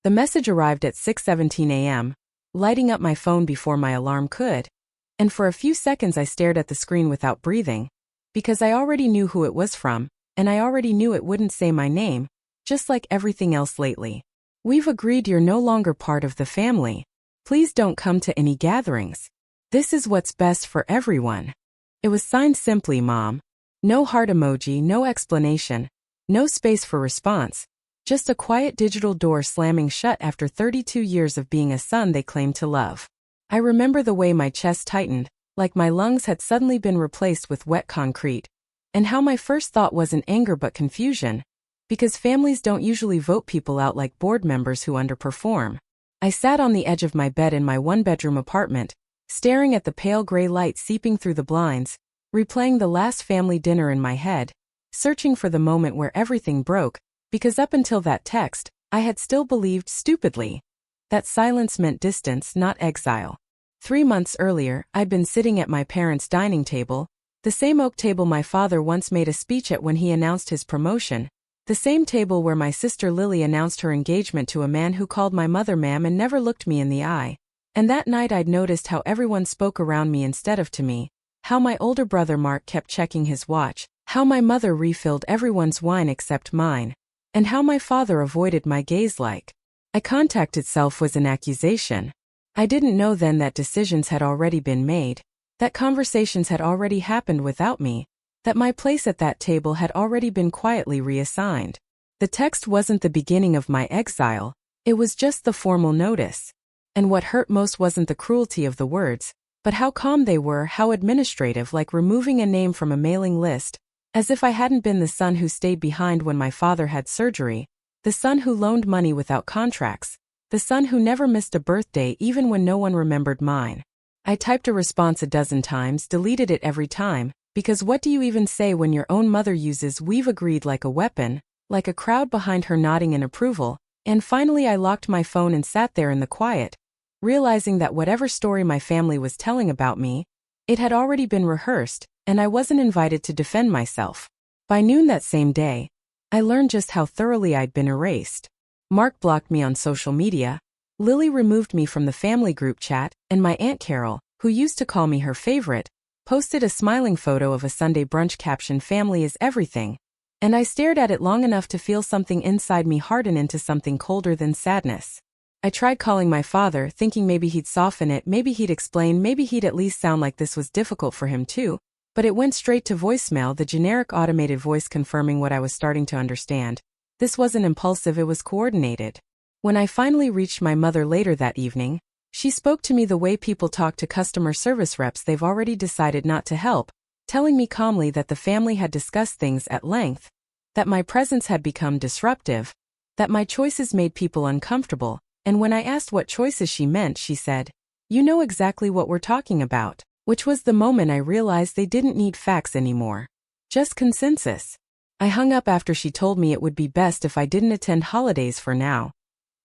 The message arrived at 6:17 a.m., lighting up my phone before my alarm could, and for a few seconds I stared at the screen without breathing, because I already knew who it was from, and I already knew it wouldn't say my name, just like everything else lately. We've agreed you're no longer part of the family. Please don't come to any gatherings. This is what's best for everyone. It was signed simply, Mom. No heart emoji, no explanation, no space for response. Just a quiet digital door slamming shut after 32 years of being a son they claimed to love. I remember the way my chest tightened, like my lungs had suddenly been replaced with wet concrete, and how my first thought wasn't anger but confusion, because families don't usually vote people out like board members who underperform. I sat on the edge of my bed in my one-bedroom apartment, staring at the pale gray light seeping through the blinds, replaying the last family dinner in my head, searching for the moment where everything broke, because up until that text, I had still believed, stupidly, that silence meant distance, not exile. 3 months earlier, I'd been sitting at my parents' dining table, the same oak table my father once made a speech at when he announced his promotion, the same table where my sister Lily announced her engagement to a man who called my mother ma'am and never looked me in the eye. And that night I'd noticed how everyone spoke around me instead of to me, how my older brother Mark kept checking his watch, how my mother refilled everyone's wine except mine, and how my father avoided my gaze like eye contact itself was an accusation. I didn't know then that decisions had already been made, that conversations had already happened without me, that my place at that table had already been quietly reassigned. The text wasn't the beginning of my exile, it was just the formal notice. And what hurt most wasn't the cruelty of the words, but how calm they were, how administrative, like removing a name from a mailing list, as if I hadn't been the son who stayed behind when my father had surgery, the son who loaned money without contracts, the son who never missed a birthday even when no one remembered mine. I typed a response a dozen times, deleted it every time, because what do you even say when your own mother uses "we've agreed" like a weapon, like a crowd behind her nodding in approval? And finally I locked my phone and sat there in the quiet, realizing that whatever story my family was telling about me, it had already been rehearsed, and I wasn't invited to defend myself. By noon that same day, I learned just how thoroughly I'd been erased. Mark blocked me on social media, Lily removed me from the family group chat, and my Aunt Carol, who used to call me her favorite, posted a smiling photo of a Sunday brunch captioned "Family is everything," and I stared at it long enough to feel something inside me harden into something colder than sadness. I tried calling my father, thinking maybe he'd soften it, maybe he'd explain, maybe he'd at least sound like this was difficult for him too, but it went straight to voicemail, the generic automated voice confirming what I was starting to understand. This wasn't impulsive, it was coordinated. When I finally reached my mother later that evening, she spoke to me the way people talk to customer service reps they've already decided not to help, telling me calmly that the family had discussed things at length, that my presence had become disruptive, that my choices made people uncomfortable, and when I asked what choices she meant, she said, "You know exactly what we're talking about," which was the moment I realized they didn't need facts anymore. Just consensus. I hung up after she told me it would be best if I didn't attend holidays for now.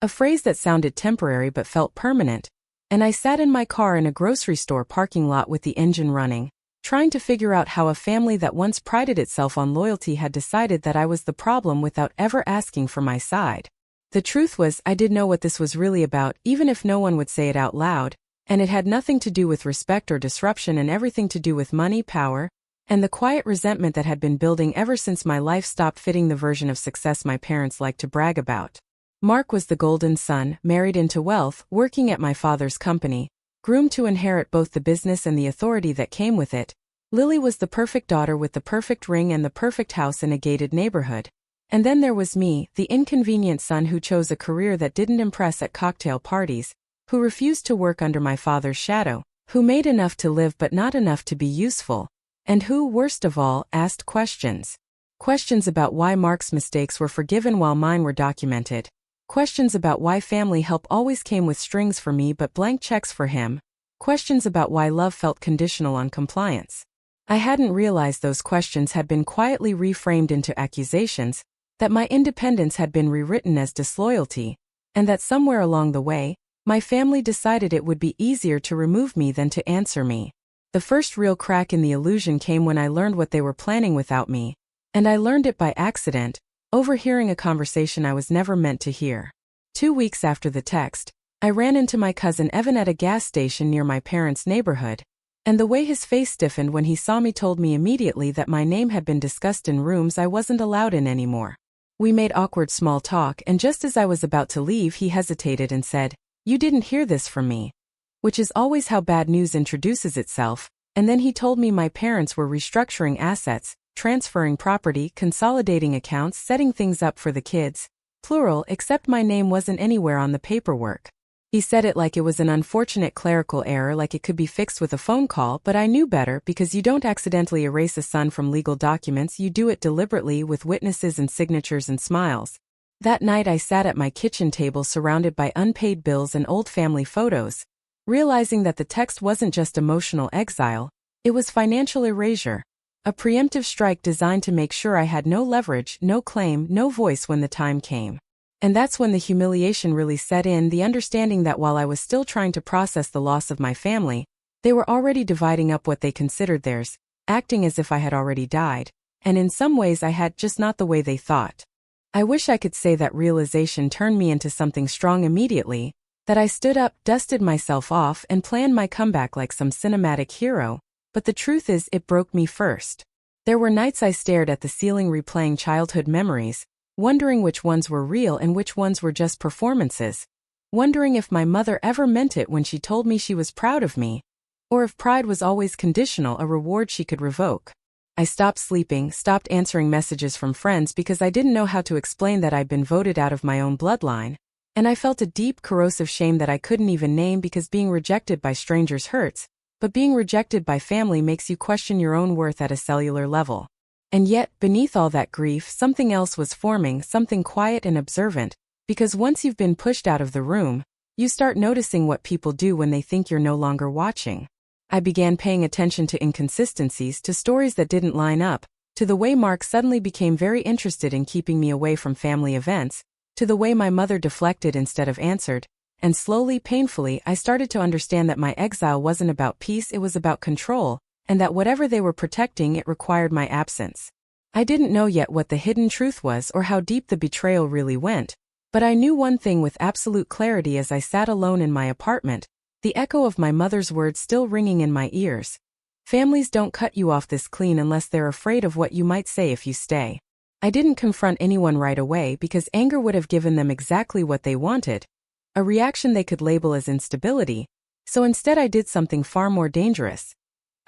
A phrase that sounded temporary but felt permanent, and I sat in my car in a grocery store parking lot with the engine running, trying to figure out how a family that once prided itself on loyalty had decided that I was the problem without ever asking for my side. The truth was, I did know what this was really about, even if no one would say it out loud, and it had nothing to do with respect or disruption and everything to do with money, power, and the quiet resentment that had been building ever since my life stopped fitting the version of success my parents liked to brag about. Mark was the golden son, married into wealth, working at my father's company, groomed to inherit both the business and the authority that came with it. Lily was the perfect daughter with the perfect ring and the perfect house in a gated neighborhood. And then there was me, the inconvenient son who chose a career that didn't impress at cocktail parties, who refused to work under my father's shadow, who made enough to live but not enough to be useful, and who, worst of all, asked questions. Questions about why Mark's mistakes were forgiven while mine were documented. Questions about why family help always came with strings for me but blank checks for him. Questions about why love felt conditional on compliance. I hadn't realized those questions had been quietly reframed into accusations, that my independence had been rewritten as disloyalty, and that somewhere along the way, my family decided it would be easier to remove me than to answer me. The first real crack in the illusion came when I learned what they were planning without me, and I learned it by accident, overhearing a conversation I was never meant to hear. 2 weeks after the text, I ran into my cousin Evan at a gas station near my parents' neighborhood, and the way his face stiffened when he saw me told me immediately that my name had been discussed in rooms I wasn't allowed in anymore. We made awkward small talk, and just as I was about to leave, he hesitated and said, "You didn't hear this from me," which is always how bad news introduces itself, and then he told me my parents were restructuring assets, transferring property, consolidating accounts, setting things up for the kids, plural, except my name wasn't anywhere on the paperwork. He said it like it was an unfortunate clerical error, like it could be fixed with a phone call, but I knew better because you don't accidentally erase a son from legal documents, you do it deliberately with witnesses and signatures and smiles. That night I sat at my kitchen table surrounded by unpaid bills and old family photos, realizing that the text wasn't just emotional exile, it was financial erasure, a preemptive strike designed to make sure I had no leverage, no claim, no voice when the time came. And that's when the humiliation really set in, the understanding that while I was still trying to process the loss of my family, they were already dividing up what they considered theirs, acting as if I had already died, and in some ways I had, just not the way they thought. I wish I could say that realization turned me into something strong immediately, that I stood up, dusted myself off, and planned my comeback like some cinematic hero, but the truth is it broke me first. There were nights I stared at the ceiling replaying childhood memories, wondering which ones were real and which ones were just performances, wondering if my mother ever meant it when she told me she was proud of me, or if pride was always conditional, a reward she could revoke. I stopped sleeping, stopped answering messages from friends because I didn't know how to explain that I'd been voted out of my own bloodline, and I felt a deep, corrosive shame that I couldn't even name because being rejected by strangers hurts, but being rejected by family makes you question your own worth at a cellular level. And yet, beneath all that grief, something else was forming, something quiet and observant, because once you've been pushed out of the room, you start noticing what people do when they think you're no longer watching. I began paying attention to inconsistencies, to stories that didn't line up, to the way Mark suddenly became very interested in keeping me away from family events, to the way my mother deflected instead of answered, and slowly, painfully, I started to understand that my exile wasn't about peace, it was about control, and that whatever they were protecting, it required my absence. I didn't know yet what the hidden truth was or how deep the betrayal really went, but I knew one thing with absolute clarity as I sat alone in my apartment, the echo of my mother's words still ringing in my ears. Families don't cut you off this clean unless they're afraid of what you might say if you stay. I didn't confront anyone right away because anger would have given them exactly what they wanted, a reaction they could label as instability, so instead I did something far more dangerous.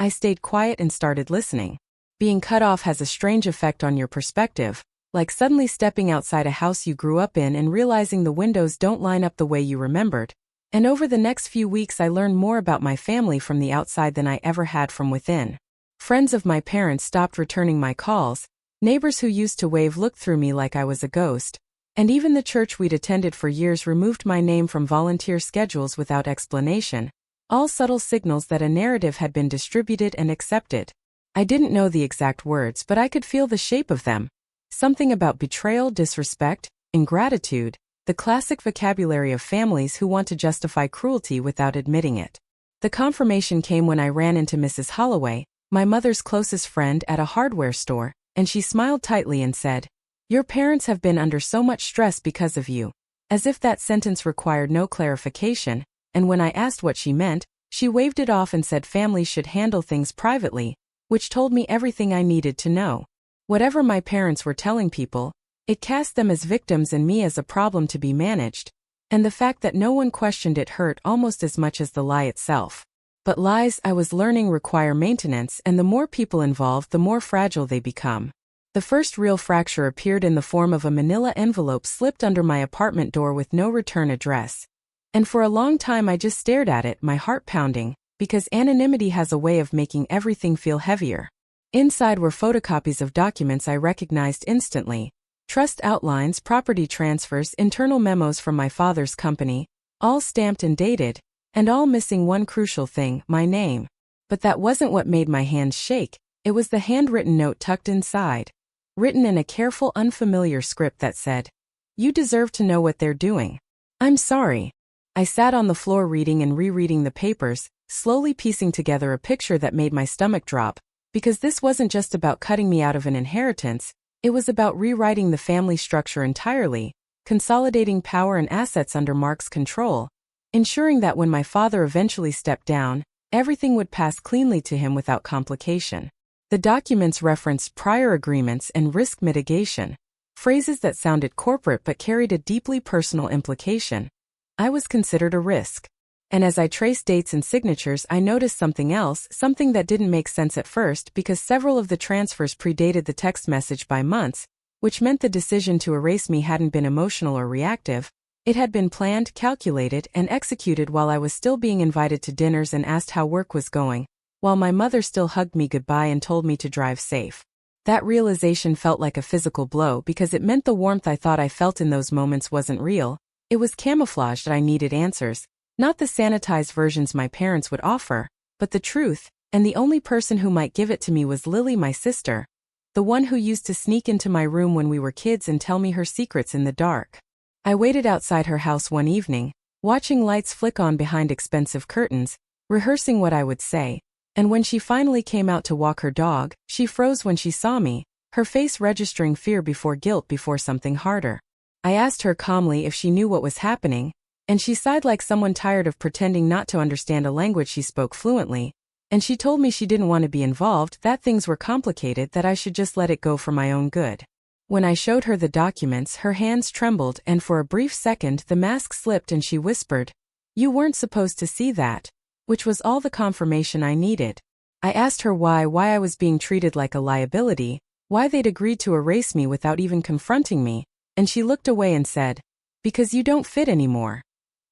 I stayed quiet and started listening. Being cut off has a strange effect on your perspective, like suddenly stepping outside a house you grew up in and realizing the windows don't line up the way you remembered. And over the next few weeks I learned more about my family from the outside than I ever had from within. Friends of my parents stopped returning my calls, neighbors who used to wave looked through me like I was a ghost, and even the church we'd attended for years removed my name from volunteer schedules without explanation. All subtle signals that a narrative had been distributed and accepted. I didn't know the exact words, but I could feel the shape of them. Something about betrayal, disrespect, ingratitude, the classic vocabulary of families who want to justify cruelty without admitting it. The confirmation came when I ran into Mrs. Holloway, my mother's closest friend, at a hardware store, and she smiled tightly and said, "Your parents have been under so much stress because of you," as if that sentence required no clarification. And when I asked what she meant, she waved it off and said families should handle things privately, which told me everything I needed to know. Whatever my parents were telling people, it cast them as victims and me as a problem to be managed, and the fact that no one questioned it hurt almost as much as the lie itself. But lies, I was learning, require maintenance, and the more people involved, the more fragile they become. The first real fracture appeared in the form of a manila envelope slipped under my apartment door with no return address. And for a long time I just stared at it, my heart pounding, because anonymity has a way of making everything feel heavier. Inside were photocopies of documents I recognized instantly, trust outlines, property transfers, internal memos from my father's company, all stamped and dated, and all missing one crucial thing, my name. But that wasn't what made my hands shake, it was the handwritten note tucked inside, written in a careful, unfamiliar script that said, "You deserve to know what they're doing. I'm sorry." I sat on the floor reading and rereading the papers, slowly piecing together a picture that made my stomach drop, because this wasn't just about cutting me out of an inheritance, it was about rewriting the family structure entirely, consolidating power and assets under Mark's control, ensuring that when my father eventually stepped down, everything would pass cleanly to him without complication. The documents referenced prior agreements and risk mitigation, phrases that sounded corporate but carried a deeply personal implication. I was considered a risk. And as I traced dates and signatures, I noticed something else, something that didn't make sense at first because several of the transfers predated the text message by months, which meant the decision to erase me hadn't been emotional or reactive. It had been planned, calculated, and executed while I was still being invited to dinners and asked how work was going, while my mother still hugged me goodbye and told me to drive safe. That realization felt like a physical blow because it meant the warmth I thought I felt in those moments wasn't real. It was camouflaged. I needed answers. Not the sanitized versions my parents would offer, but the truth, and the only person who might give it to me was Lily, my sister, the one who used to sneak into my room when we were kids and tell me her secrets in the dark. I waited outside her house one evening, watching lights flick on behind expensive curtains, rehearsing what I would say, and when she finally came out to walk her dog, she froze when she saw me, her face registering fear before guilt before something harder. I asked her calmly if she knew what was happening, and she sighed like someone tired of pretending not to understand a language she spoke fluently, and she told me she didn't want to be involved, that things were complicated, that I should just let it go for my own good. When I showed her the documents, her hands trembled, and for a brief second the mask slipped and she whispered, "You weren't supposed to see that," which was all the confirmation I needed. I asked her why I was being treated like a liability, why they'd agreed to erase me without even confronting me, and she looked away and said, "Because you don't fit anymore."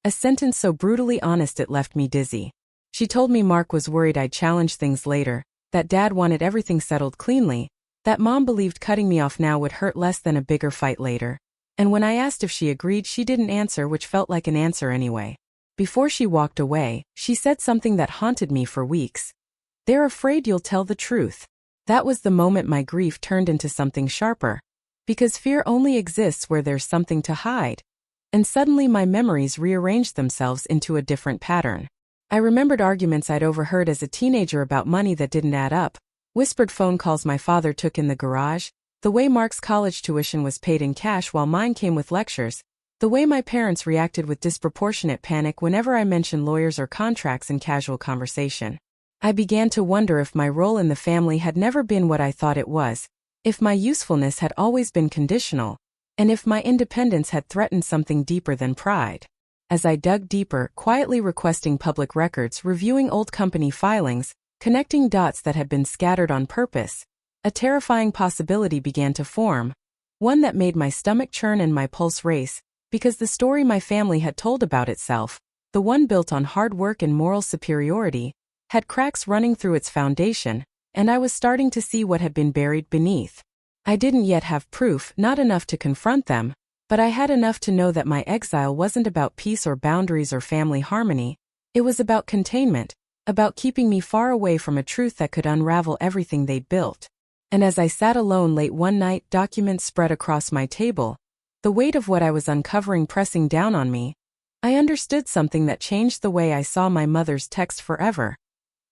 A sentence so brutally honest it left me dizzy. She told me Mark was worried I'd challenge things later, that Dad wanted everything settled cleanly, that Mom believed cutting me off now would hurt less than a bigger fight later. And when I asked if she agreed, she didn't answer, which felt like an answer anyway. Before she walked away, she said something that haunted me for weeks. "They're afraid you'll tell the truth." That was the moment my grief turned into something sharper. Because fear only exists where there's something to hide. And suddenly my memories rearranged themselves into a different pattern. I remembered arguments I'd overheard as a teenager about money that didn't add up, whispered phone calls my father took in the garage, the way Mark's college tuition was paid in cash while mine came with lectures, the way my parents reacted with disproportionate panic whenever I mentioned lawyers or contracts in casual conversation. I began to wonder if my role in the family had never been what I thought it was, if my usefulness had always been conditional, and if my independence had threatened something deeper than pride. As I dug deeper, quietly requesting public records, reviewing old company filings, connecting dots that had been scattered on purpose, a terrifying possibility began to form, one that made my stomach churn and my pulse race, because the story my family had told about itself, the one built on hard work and moral superiority, had cracks running through its foundation, and I was starting to see what had been buried beneath. I didn't yet have proof, not enough to confront them, but I had enough to know that my exile wasn't about peace or boundaries or family harmony. It was about containment, about keeping me far away from a truth that could unravel everything they'd built. And as I sat alone late one night, documents spread across my table, the weight of what I was uncovering pressing down on me, I understood something that changed the way I saw my mother's text forever.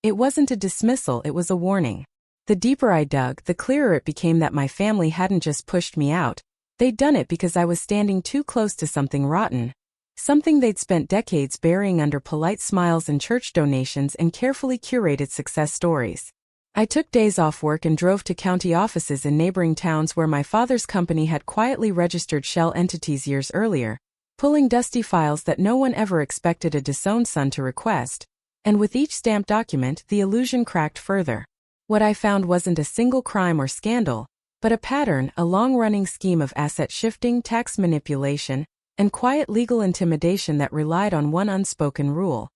It wasn't a dismissal, it was a warning. The deeper I dug, the clearer it became that my family hadn't just pushed me out. They'd done it because I was standing too close to something rotten. Something they'd spent decades burying under polite smiles and church donations and carefully curated success stories. I took days off work and drove to county offices in neighboring towns where my father's company had quietly registered shell entities years earlier, pulling dusty files that no one ever expected a disowned son to request. And with each stamped document, the illusion cracked further. What I found wasn't a single crime or scandal, but a pattern, a long-running scheme of asset shifting, tax manipulation, and quiet legal intimidation that relied on one unspoken rule.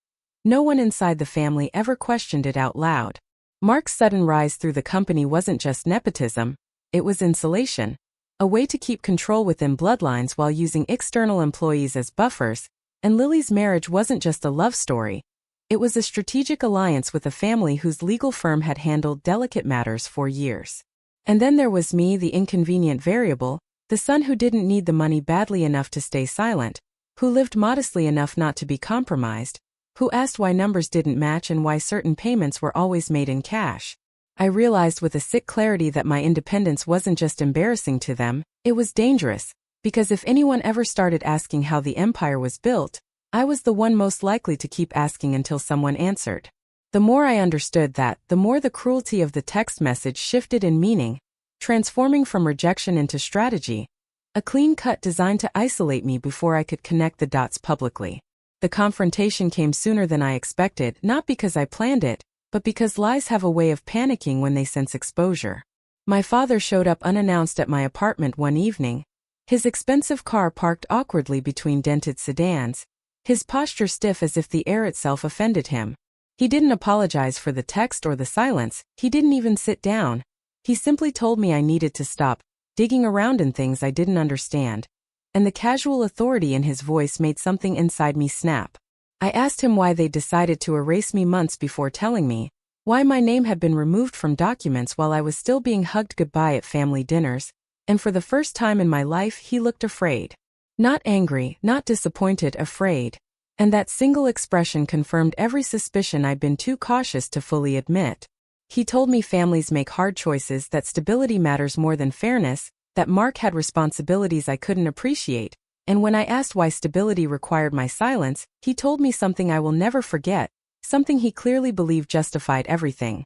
No one inside the family ever questioned it out loud. Mark's sudden rise through the company wasn't just nepotism, it was insulation, a way to keep control within bloodlines while using external employees as buffers, and Lily's marriage wasn't just a love story. It was a strategic alliance with a family whose legal firm had handled delicate matters for years. And then there was me, the inconvenient variable, the son who didn't need the money badly enough to stay silent, who lived modestly enough not to be compromised, who asked why numbers didn't match and why certain payments were always made in cash. I realized with a sick clarity that my independence wasn't just embarrassing to them, it was dangerous, Because if anyone ever started asking how the empire was built, I was the one most likely to keep asking until someone answered. The more I understood that, the more the cruelty of the text message shifted in meaning, transforming from rejection into strategy, a clean cut designed to isolate me before I could connect the dots publicly. The confrontation came sooner than I expected, not because I planned it, but because lies have a way of panicking when they sense exposure. My father showed up unannounced at my apartment one evening, his expensive car parked awkwardly between dented sedans, his posture stiff as if the air itself offended him. He didn't apologize for the text or the silence, he didn't even sit down. He simply told me I needed to stop digging around in things I didn't understand, and the casual authority in his voice made something inside me snap. I asked him why they decided to erase me months before telling me, why my name had been removed from documents while I was still being hugged goodbye at family dinners, and for the first time in my life he looked afraid. Not angry, not disappointed, afraid. And that single expression confirmed every suspicion I'd been too cautious to fully admit. He told me families make hard choices, that stability matters more than fairness, that Mark had responsibilities I couldn't appreciate, and when I asked why stability required my silence, he told me something I will never forget, something he clearly believed justified everything.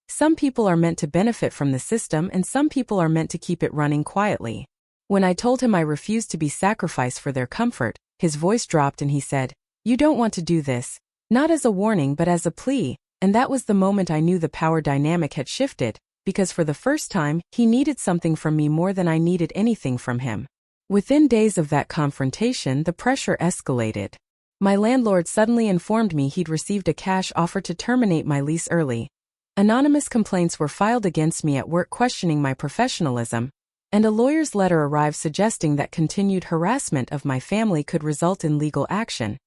Some people are meant to benefit from the system and some people are meant to keep it running quietly. When I told him I refused to be sacrificed for their comfort, his voice dropped and he said, "You don't want to do this." Not as a warning but as a plea, and that was the moment I knew the power dynamic had shifted, because for the first time, he needed something from me more than I needed anything from him. Within days of that confrontation, the pressure escalated. My landlord suddenly informed me he'd received a cash offer to terminate my lease early. Anonymous complaints were filed against me at work questioning my professionalism, and a lawyer's letter arrived suggesting that continued harassment of my family could result in legal action,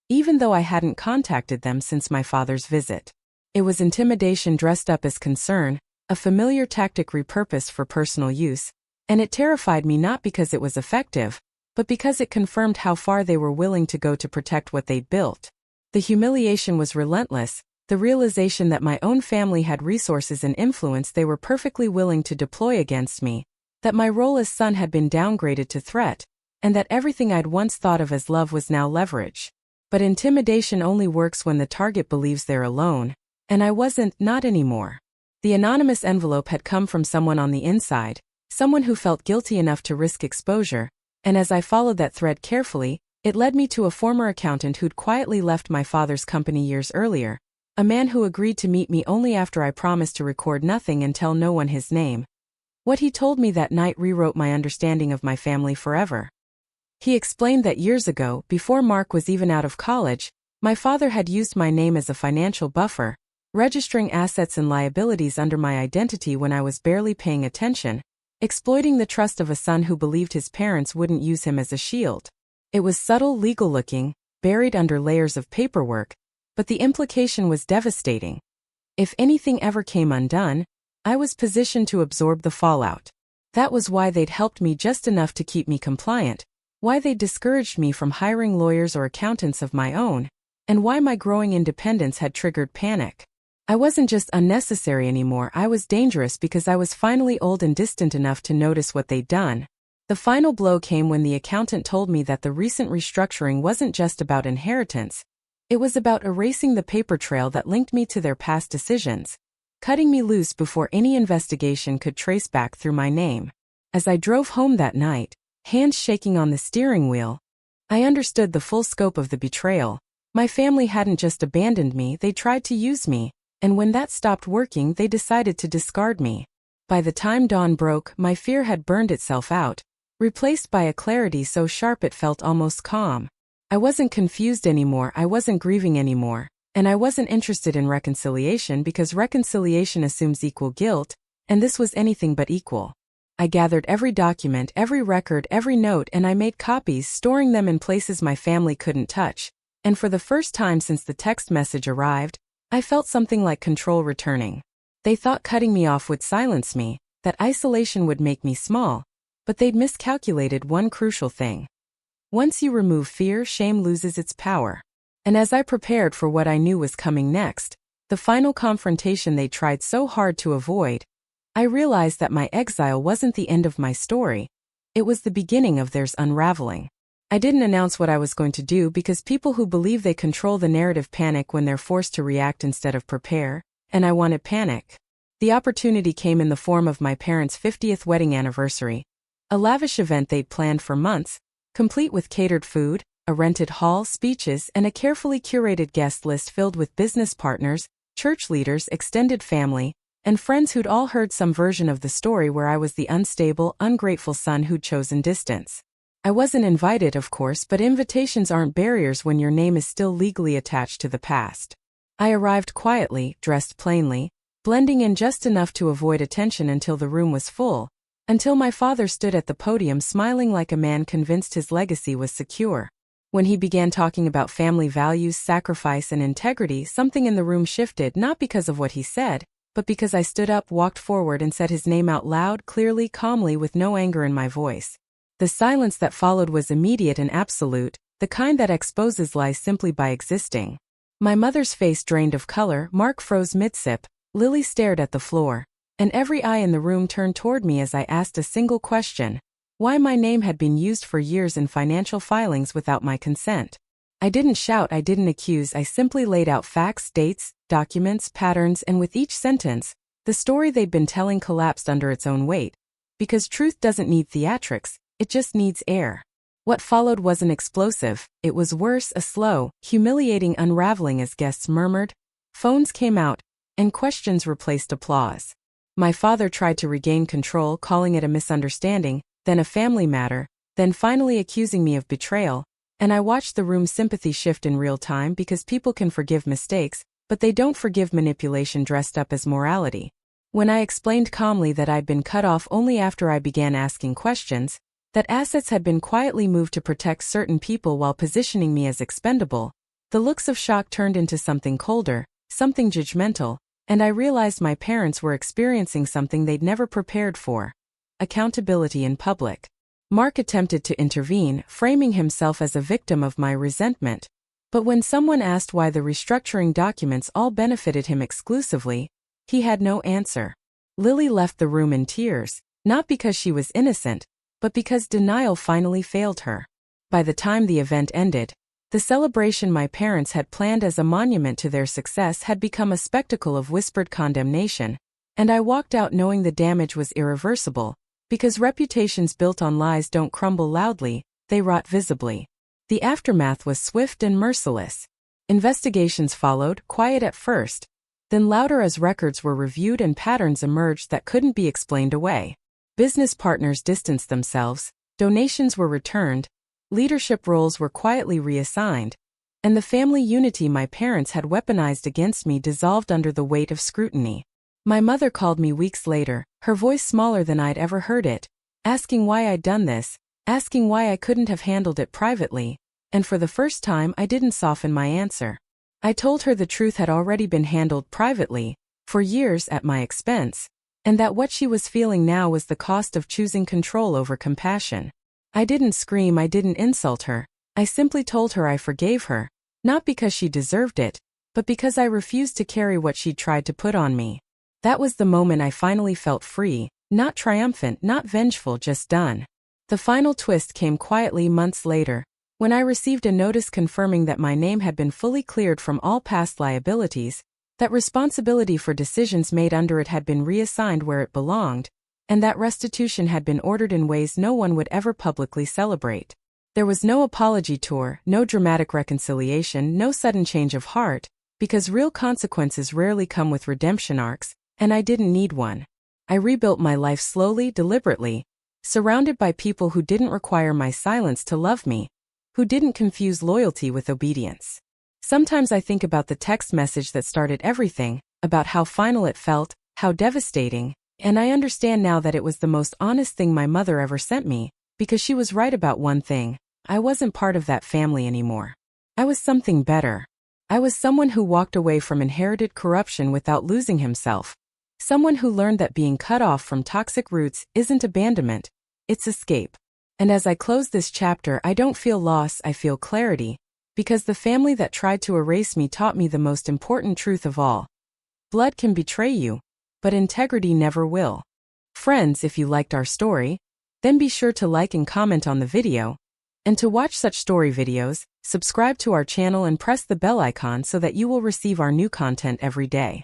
even though I hadn't contacted them since my father's visit. It was intimidation dressed up as concern, a familiar tactic repurposed for personal use, and it terrified me not because it was effective, but because it confirmed how far they were willing to go to protect what they'd built. The humiliation was relentless, the realization that my own family had resources and influence they were perfectly willing to deploy against me, that my role as son had been downgraded to threat, and that everything I'd once thought of as love was now leverage. But intimidation only works when the target believes they're alone, and I wasn't, not anymore. The anonymous envelope had come from someone on the inside, someone who felt guilty enough to risk exposure, and as I followed that thread carefully, it led me to a former accountant who'd quietly left my father's company years earlier, a man who agreed to meet me only after I promised to record nothing and tell no one his name. What he told me that night rewrote my understanding of my family forever. He explained that years ago, before Mark was even out of college, my father had used my name as a financial buffer, registering assets and liabilities under my identity when I was barely paying attention, exploiting the trust of a son who believed his parents wouldn't use him as a shield. It was subtle, legal-looking, buried under layers of paperwork, but the implication was devastating. If anything ever came undone, I was positioned to absorb the fallout. That was why they'd helped me just enough to keep me compliant, why they'd discouraged me from hiring lawyers or accountants of my own, and why my growing independence had triggered panic. I wasn't just unnecessary anymore, I was dangerous because I was finally old and distant enough to notice what they'd done. The final blow came when the accountant told me that the recent restructuring wasn't just about inheritance. It was about erasing the paper trail that linked me to their past decisions, cutting me loose before any investigation could trace back through my name. As I drove home that night, hands shaking on the steering wheel, I understood the full scope of the betrayal. My family hadn't just abandoned me, they tried to use me, and when that stopped working, they decided to discard me. By the time dawn broke, my fear had burned itself out, replaced by a clarity so sharp it felt almost calm. I wasn't confused anymore, I wasn't grieving anymore, and I wasn't interested in reconciliation because reconciliation assumes equal guilt, and this was anything but equal. I gathered every document, every record, every note, and I made copies, storing them in places my family couldn't touch, and for the first time since the text message arrived, I felt something like control returning. They thought cutting me off would silence me, that isolation would make me small, but they'd miscalculated one crucial thing. Once you remove fear, shame loses its power. And as I prepared for what I knew was coming next, the final confrontation they tried so hard to avoid, I realized that my exile wasn't the end of my story. It was the beginning of theirs unraveling. I didn't announce what I was going to do because people who believe they control the narrative panic when they're forced to react instead of prepare, and I wanted panic. The opportunity came in the form of my parents' 50th wedding anniversary, a lavish event they'd planned for months, complete with catered food, a rented hall, speeches, and a carefully curated guest list filled with business partners, church leaders, extended family, and friends who'd all heard some version of the story where I was the unstable, ungrateful son who'd chosen distance. I wasn't invited, of course, but invitations aren't barriers when your name is still legally attached to the past. I arrived quietly, dressed plainly, blending in just enough to avoid attention until the room was full, until my father stood at the podium smiling like a man convinced his legacy was secure. When he began talking about family values, sacrifice, and integrity, something in the room shifted, not because of what he said, but because I stood up, walked forward, and said his name out loud, clearly, calmly, with no anger in my voice. The silence that followed was immediate and absolute, the kind that exposes lies simply by existing. My mother's face drained of color, Mark froze mid-sip, Lily stared at the floor, and every eye in the room turned toward me as I asked a single question: why my name had been used for years in financial filings without my consent. I didn't shout, I didn't accuse, I simply laid out facts, dates, documents, patterns, and with each sentence, the story they'd been telling collapsed under its own weight. Because truth doesn't need theatrics, it just needs air. What followed wasn't explosive, it was worse, a slow, humiliating unraveling as guests murmured, phones came out, and questions replaced applause. My father tried to regain control, calling it a misunderstanding, then a family matter, then finally accusing me of betrayal, and I watched the room's sympathy shift in real time because people can forgive mistakes, but they don't forgive manipulation dressed up as morality. When I explained calmly that I'd been cut off only after I began asking questions, that assets had been quietly moved to protect certain people while positioning me as expendable, the looks of shock turned into something colder, something judgmental, and I realized my parents were experiencing something they'd never prepared for: accountability in public. Mark attempted to intervene, framing himself as a victim of my resentment. But when someone asked why the restructuring documents all benefited him exclusively, he had no answer. Lily left the room in tears, not because she was innocent, but because denial finally failed her. By the time the event ended, the celebration my parents had planned as a monument to their success had become a spectacle of whispered condemnation, and I walked out knowing the damage was irreversible, because reputations built on lies don't crumble loudly, they rot visibly. The aftermath was swift and merciless. Investigations followed, quiet at first, then louder as records were reviewed and patterns emerged that couldn't be explained away. Business partners distanced themselves, donations were returned, leadership roles were quietly reassigned, and the family unity my parents had weaponized against me dissolved under the weight of scrutiny. My mother called me weeks later, her voice smaller than I'd ever heard it, asking why I'd done this, asking why I couldn't have handled it privately, and for the first time I didn't soften my answer. I told her the truth had already been handled privately, for years at my expense, and that what she was feeling now was the cost of choosing control over compassion. I didn't scream, I didn't insult her, I simply told her I forgave her, not because she deserved it, but because I refused to carry what she'd tried to put on me. That was the moment I finally felt free, not triumphant, not vengeful, just done. The final twist came quietly months later, when I received a notice confirming that my name had been fully cleared from all past liabilities, that responsibility for decisions made under it had been reassigned where it belonged, and that restitution had been ordered in ways no one would ever publicly celebrate. There was no apology tour, no dramatic reconciliation, no sudden change of heart, because real consequences rarely come with redemption arcs, and I didn't need one. I rebuilt my life slowly, deliberately, surrounded by people who didn't require my silence to love me, who didn't confuse loyalty with obedience. Sometimes I think about the text message that started everything, about how final it felt, how devastating, and I understand now that it was the most honest thing my mother ever sent me, because she was right about one thing: I wasn't part of that family anymore. I was something better. I was someone who walked away from inherited corruption without losing himself. Someone who learned that being cut off from toxic roots isn't abandonment, it's escape. And as I close this chapter, I don't feel loss, I feel clarity, because the family that tried to erase me taught me the most important truth of all. Blood can betray you, but integrity never will. Friends, if you liked our story, Then be sure to like and comment on the video. And to watch such story videos, subscribe to our channel and press the bell icon so that you will receive our new content every day.